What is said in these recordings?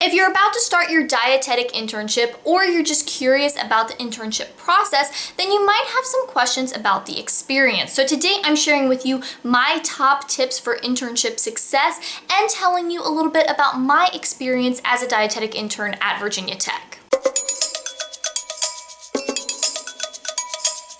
If you're about to start your dietetic internship or you're just curious about the internship process, then you might have some questions about the experience. So today I'm sharing with you my top tips for internship success and telling you a little bit about my experience as a dietetic intern at Virginia Tech.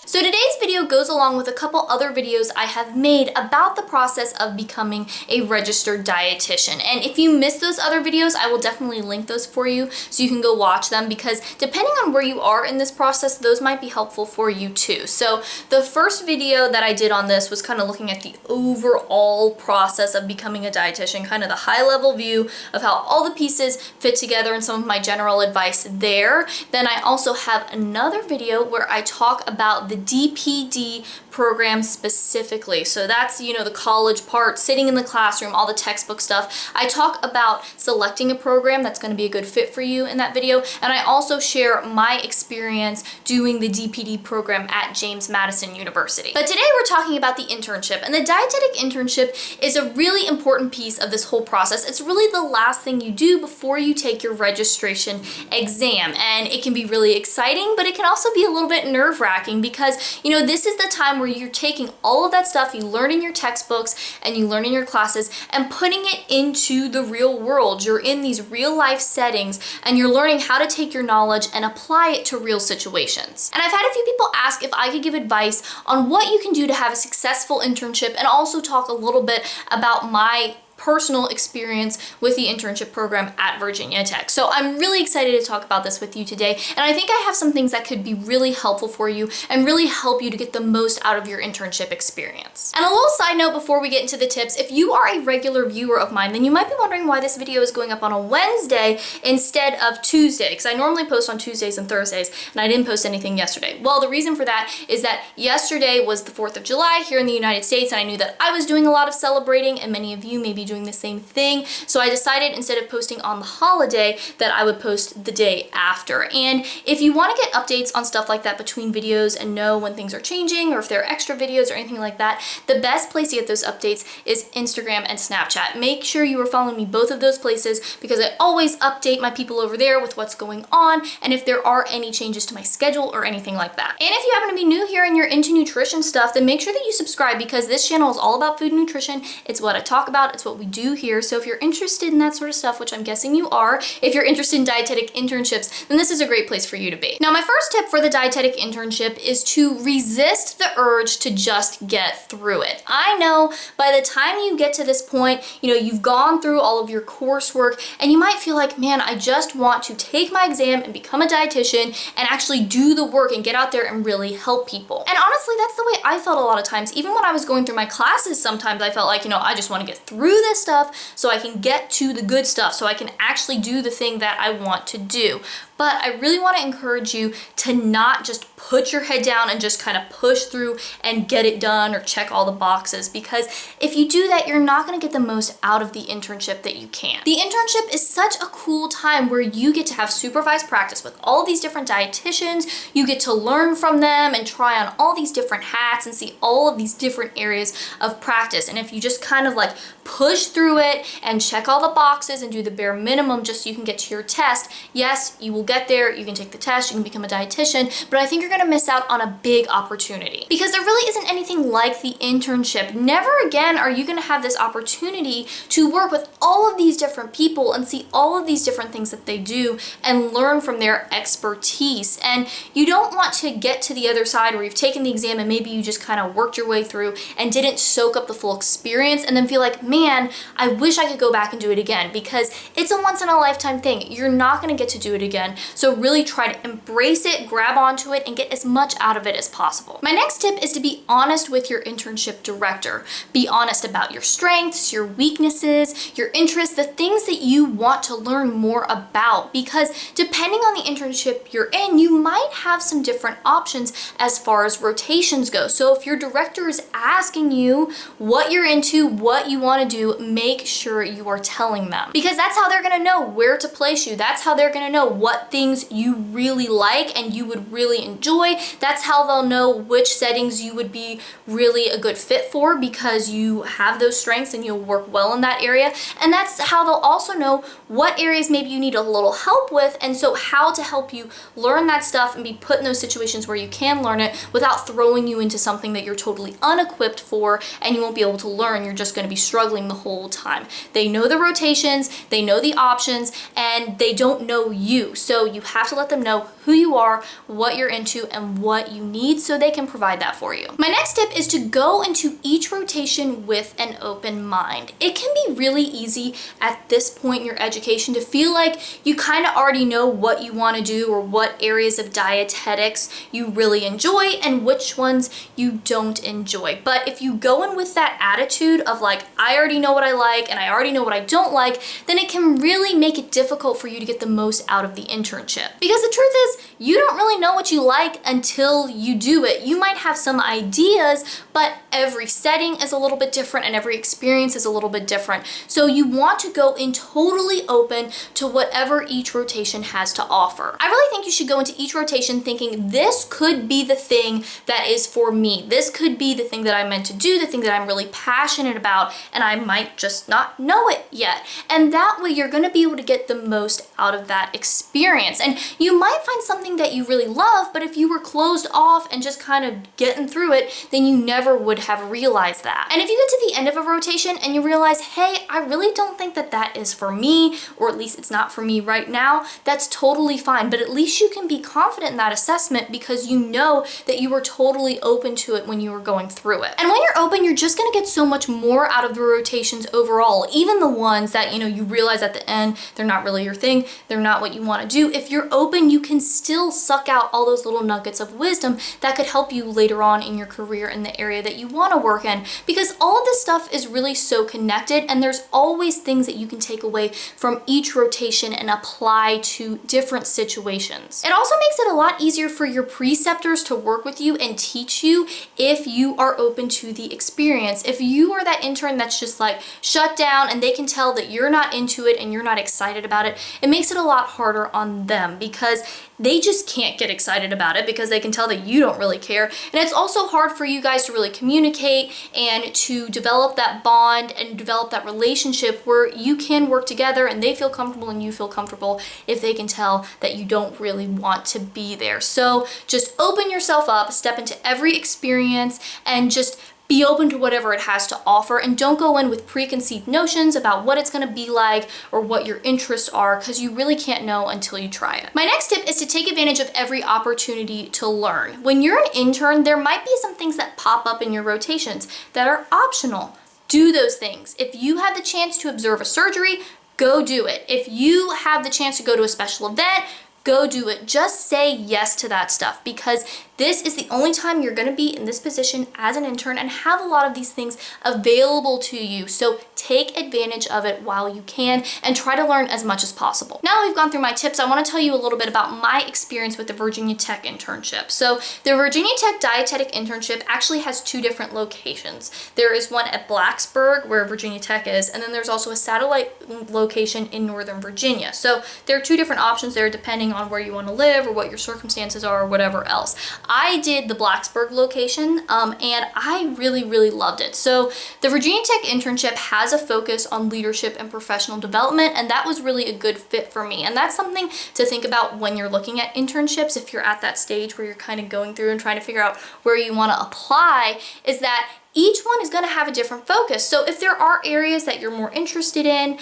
So today's video goes along with a couple other videos I have made about the process of becoming a registered dietitian. And if you missed those other videos, I will definitely link those for you so you can go watch them, because depending on where you are in this process, those might be helpful for you too. So the first video that I did on this was kind of looking at the overall process of becoming a dietitian, kind of the high level view of how all the pieces fit together and some of my general advice there. Then I also have another video where I talk about the DPD program specifically. So that's, you know, the college part, sitting in the classroom, all the textbook stuff. I talk about selecting a program that's going to be a good fit for you in that video. And I also share my experience doing the DPD program at James Madison University. But today we're talking about the internship, and the dietetic internship is a really important piece of this whole process. It's really the last thing you do before you take your registration exam. And it can be really exciting, but it can also be a little bit nerve-wracking because, you know, this is the time where you're taking all of that stuff you learn in your textbooks and you learn in your classes and putting it into the real world. You're in these real life settings and you're learning how to take your knowledge and apply it to real situations. And I've had a few people ask if I could give advice on what you can do to have a successful internship, and also talk a little bit about my personal experience with the internship program at Virginia Tech. So I'm really excited to talk about this with you today, and I think I have some things that could be really helpful for you and really help you to get the most out of your internship experience. And a little side note before we get into the tips, if you are a regular viewer of mine, then you might be wondering why this video is going up on a Wednesday instead of Tuesday, because I normally post on Tuesdays and Thursdays, and I didn't post anything yesterday. Well, the reason for that is that yesterday was the 4th of July here in the United States, and I knew that I was doing a lot of celebrating, and many of you may be doing the same thing. So I decided, instead of posting on the holiday, that I would post the day after. And if you want to get updates on stuff like that between videos and know when things are changing, or if there are extra videos or anything like that, the best place to get those updates is Instagram and Snapchat. Make sure you are following me both of those places, because I always update my people over there with what's going on and if there are any changes to my schedule or anything like that. And if you happen to be new here and you're into nutrition stuff, then make sure that you subscribe, because this channel is all about food and nutrition. It's what I talk about, it's what we do here. So if you're interested in that sort of stuff, which I'm guessing you are, if you're interested in dietetic internships, then this is a great place for you to be. Now, my first tip for the dietetic internship is to resist the urge to just get through it. I know by the time you get to this point, you know, you've gone through all of your coursework and you might feel like, man, I just want to take my exam and become a dietitian and actually do the work and get out there and really help people. And honestly, that's the way I felt a lot of times. Even when I was going through my classes, sometimes I felt like, you know, I just want to get through this stuff so I can get to the good stuff, so I can actually do the thing that I want to do. But I really want to encourage you to not just put your head down and just kind of push through and get it done or check all the boxes, because if you do that, you're not going to get the most out of the internship that you can. The internship is such a cool time where you get to have supervised practice with all these different dietitians. You get to learn from them and try on all these different hats and see all of these different areas of practice. And if you just kind of like push through it and check all the boxes and do the bare minimum just so you can get to your test, yes, you will get there, you can take the test, you can become a dietitian, but I think you're gonna miss out on a big opportunity, because there really isn't anything like the internship. Never again are you gonna have this opportunity to work with all of these different people and see all of these different things that they do and learn from their expertise. And you don't want to get to the other side where you've taken the exam and maybe you just kind of worked your way through and didn't soak up the full experience and then feel like, man, I wish I could go back and do it again, because it's a once in a lifetime thing. You're not gonna get to do it again. So really try to embrace it, grab onto it, and get as much out of it as possible. My next tip is to be honest with your internship director. Be honest about your strengths, your weaknesses, your interests, the things that you want to learn more about, because depending on the internship you're in, you might have some different options as far as rotations go. So if your director is asking you what you're into, what you want to do, make sure you are telling them, because that's how they're going to know where to place you. That's how they're going to know what what things you really like and you would really enjoy. That's how they'll know which settings you would be really a good fit for, because you have those strengths and you'll work well in that area. And that's how they'll also know what areas maybe you need a little help with, and so how to help you learn that stuff and be put in those situations where you can learn it without throwing you into something that you're totally unequipped for and you won't be able to learn. You're just going to be struggling the whole time. They know the rotations, they know the options, and they don't know you. So you have to let them know who you are, what you're into, and what you need so they can provide that for you. My next tip is to go into each rotation with an open mind. It can be really easy at this point in your education to feel like you kind of already know what you want to do or what areas of dietetics you really enjoy and which ones you don't enjoy. But if you go in with that attitude of like, I already know what I like and I already know what I don't like, then it can really make it difficult for you to get the most out of the internship. Because the truth is, you don't really know what you like until you do it. You might have some ideas, but every setting is a little bit different and every experience is a little bit different. So you want to go in totally open to whatever each rotation has to offer. I really think you should go into each rotation thinking this could be the thing that is for me. This could be the thing that I'm meant to do, the thing that I'm really passionate about, and I might just not know it yet. And that way you're going to be able to get the most out of that experience. And you might find something that you really love, but if you were closed off and just kind of getting through it, then you never would have realized that. And if you get to the end of a rotation and you realize, hey, I really don't think that that is for me, or at least it's not for me right now, that's totally fine. But at least you can be confident in that assessment because you know that you were totally open to it when you were going through it. And when you're open, you're just gonna get so much more out of the rotations overall, even the ones that, you realize at the end, they're not really your thing, they're not what you wanna do. If you're open, you can still suck out all those little nuggets of wisdom that could help you later on in your career in the area that you wanna work in, because all of this stuff is really so connected and there's always things that you can take away from each rotation and apply to different situations. It also makes it a lot easier for your preceptors to work with you and teach you if you are open to the experience. If you are that intern that's just like shut down and they can tell that you're not into it and you're not excited about it, it makes it a lot harder on them because they just can't get excited about it because they can tell that you don't really care. And it's also hard for you guys to really communicate and to develop that bond and develop that relationship where you can work together and they feel comfortable and you feel comfortable if they can tell that you don't really want to be there. So just open yourself up, step into every experience, and just be open to whatever it has to offer, and don't go in with preconceived notions about what it's gonna be like or what your interests are, because you really can't know until you try it. My next tip is to take advantage of every opportunity to learn. When you're an intern, there might be some things that pop up in your rotations that are optional. Do those things. If you have the chance to observe a surgery, go do it. If you have the chance to go to a special event, go do it. Just say yes to that stuff, because this is the only time you're gonna be in this position as an intern and have a lot of these things available to you. So take advantage of it while you can and try to learn as much as possible. Now that we've gone through my tips, I wanna tell you a little bit about my experience with the Virginia Tech Internship. So the Virginia Tech Dietetic Internship actually has two different locations. There is one at Blacksburg, where Virginia Tech is, and then there's also a satellite location in Northern Virginia. So there are two different options there depending on where you wanna live or what your circumstances are or whatever else. I did the Blacksburg location and I really, really loved it. So the Virginia Tech Internship has a focus on leadership and professional development, and that was really a good fit for me. And that's something to think about when you're looking at internships, if you're at that stage where you're kind of going through and trying to figure out where you want to apply, is that each one is going to have a different focus. So if there are areas that you're more interested in,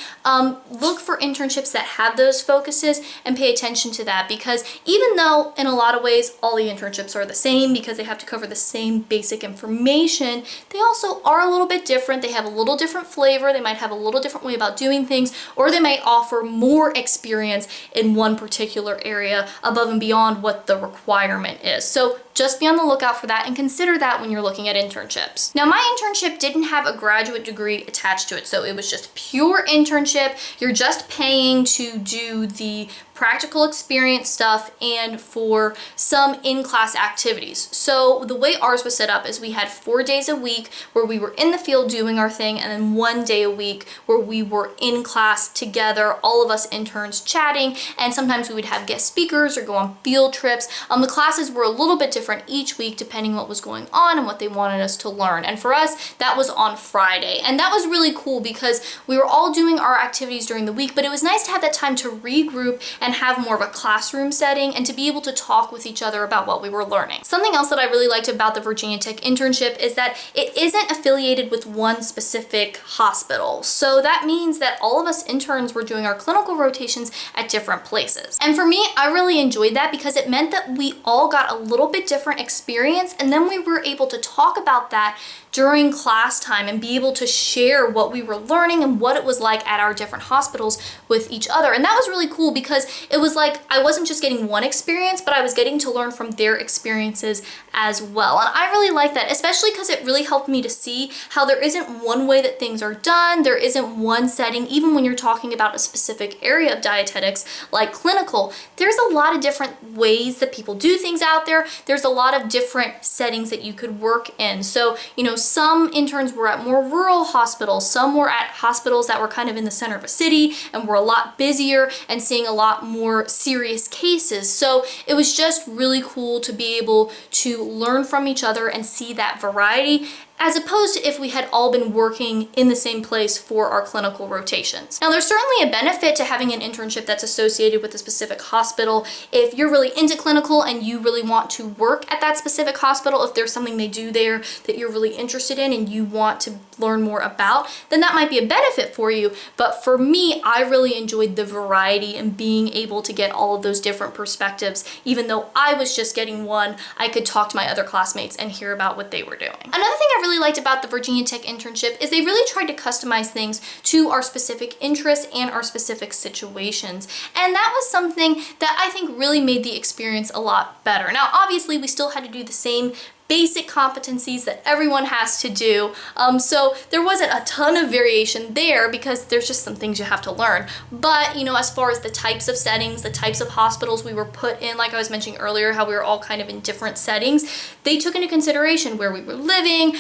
look for internships that have those focuses and pay attention to that, because even though in a lot of ways all the internships are the same because they have to cover the same basic information, they also are a little bit different. They have a little different flavor. They might have a little different way about doing things, or they might offer more experience in one particular area above and beyond what the requirement is. So just be on the lookout for that and consider that when you're looking at internships. Now, my internship didn't have a graduate degree attached to it, so it was just pure internship. You're just paying to do the practical experience stuff and for some in-class activities. So the way ours was set up is we had 4 days a week where we were in the field doing our thing, and then 1 day a week where we were in class together, all of us interns chatting, and sometimes we would have guest speakers or go on field trips. The classes were a little bit different each week depending on what was going on and what they wanted us to learn. And for us, that was on Friday. And that was really cool because we were all doing our activities during the week, but it was nice to have that time to regroup and have more of a classroom setting and to be able to talk with each other about what we were learning. Something else that I really liked about the Virginia Tech internship is that it isn't affiliated with one specific hospital. So that means that all of us interns were doing our clinical rotations at different places. And for me, I really enjoyed that because it meant that we all got a little bit different experience, and then we were able to talk about that during class time and be able to share what we were learning and what it was like at our different hospitals with each other. And that was really cool because it was like I wasn't just getting one experience, but I was getting to learn from their experiences as well. And I really like that, especially because it really helped me to see how there isn't one way that things are done. There isn't one setting. Even when you're talking about a specific area of dietetics like clinical, there's a lot of different ways that people do things out there. There's a lot of different settings that you could work in. So, you know, some interns were at more rural hospitals, some were at hospitals that were kind of in the center of a city and were a lot busier and seeing a lot more serious cases. So it was just really cool to be able to learn from each other and see that variety, as opposed to if we had all been working in the same place for our clinical rotations. Now, there's certainly a benefit to having an internship that's associated with a specific hospital. If you're really into clinical and you really want to work at that specific hospital, if there's something they do there that you're really interested in and you want to learn more about, then that might be a benefit for you. But for me, I really enjoyed the variety and being able to get all of those different perspectives. Even though I was just getting one, I could talk to my other classmates and hear about what they were doing. Another thing I really liked about the Virginia Tech internship is they really tried to customize things to our specific interests and our specific situations. And that was something that I think really made the experience a lot better. Now, obviously, we still had to do the same basic competencies that everyone has to do. So there wasn't a ton of variation there because there's just some things you have to learn. But, you know, as far as the types of settings, the types of hospitals we were put in, like I was mentioning earlier, how we were all kind of in different settings, they took into consideration where we were living,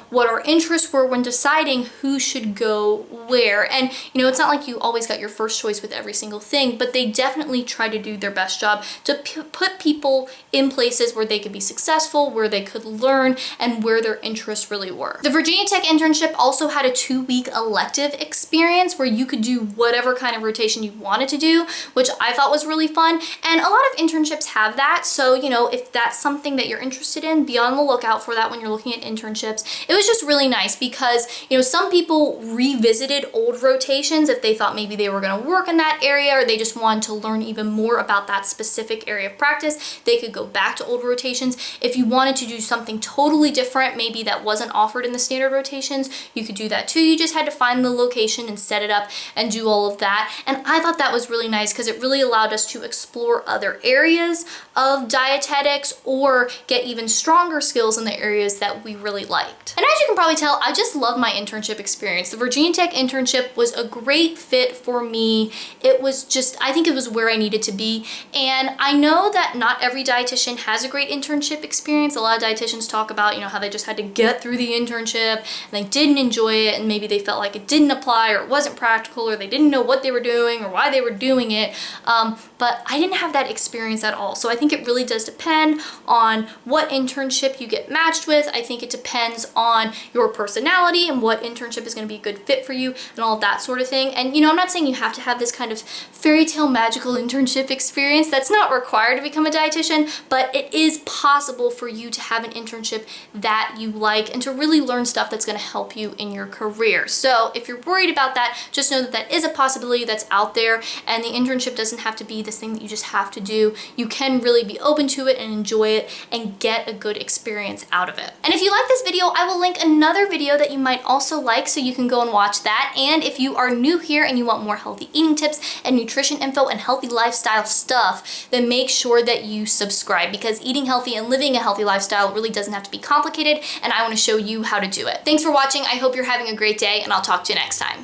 what our interests were when deciding who should go where. And, you know, it's not like you always got your first choice with every single thing, but they definitely tried to do their best job to put people in places where they could be successful, where they could learn, and where their interests really were. The Virginia Tech internship also had a 2-week elective experience where you could do whatever kind of rotation you wanted to do, which I thought was really fun. And a lot of internships have that. So, you know, if that's something that you're interested in, be on the lookout for that when you're looking at internships. It was just really nice because, you know, some people revisited old rotations if they thought maybe they were going to work in that area or they just wanted to learn even more about that specific area of practice. They could go back to old rotations. If you wanted to do something totally different, maybe that wasn't offered in the standard rotations, you could do that too. You just had to find the location and set it up and do all of that. And I thought that was really nice because it really allowed us to explore other areas of dietetics or get even stronger skills in the areas that we really liked. And as you can probably tell, I just love my internship experience. The Virginia Tech internship was a great fit for me. It was just, I think it was where I needed to be. And I know that not every dietitian has a great internship experience. A lot of dietitians talk about, you know, how they just had to get through the internship and they didn't enjoy it and maybe they felt like it didn't apply or it wasn't practical or they didn't know what they were doing or why they were doing it. But I didn't have that experience at all. So I think it really does depend on what internship you get matched with. I think it depends on your personality and what internship is going to be a good fit for you and all of that sort of thing. And, you know, I'm not saying you have to have this kind of fairy tale magical internship experience. That's not required to become a dietitian, but it is possible for you to have an internship that you like and to really learn stuff that's going to help you in your career. So if you're worried about that, just know that that is a possibility that's out there, and the internship doesn't have to be this thing that you just have to do. You can really be open to it and enjoy it and get a good experience out of it. And if you like this video, I will link another video that you might also like so you can go and watch that. that. And if you are new here and you want more healthy eating tips and nutrition info and healthy lifestyle stuff, then make sure that you subscribe, because eating healthy and living a healthy lifestyle really doesn't have to be complicated, and I want to show you how to do it. Thanks for watching. I hope you're having a great day, and I'll talk to you next time.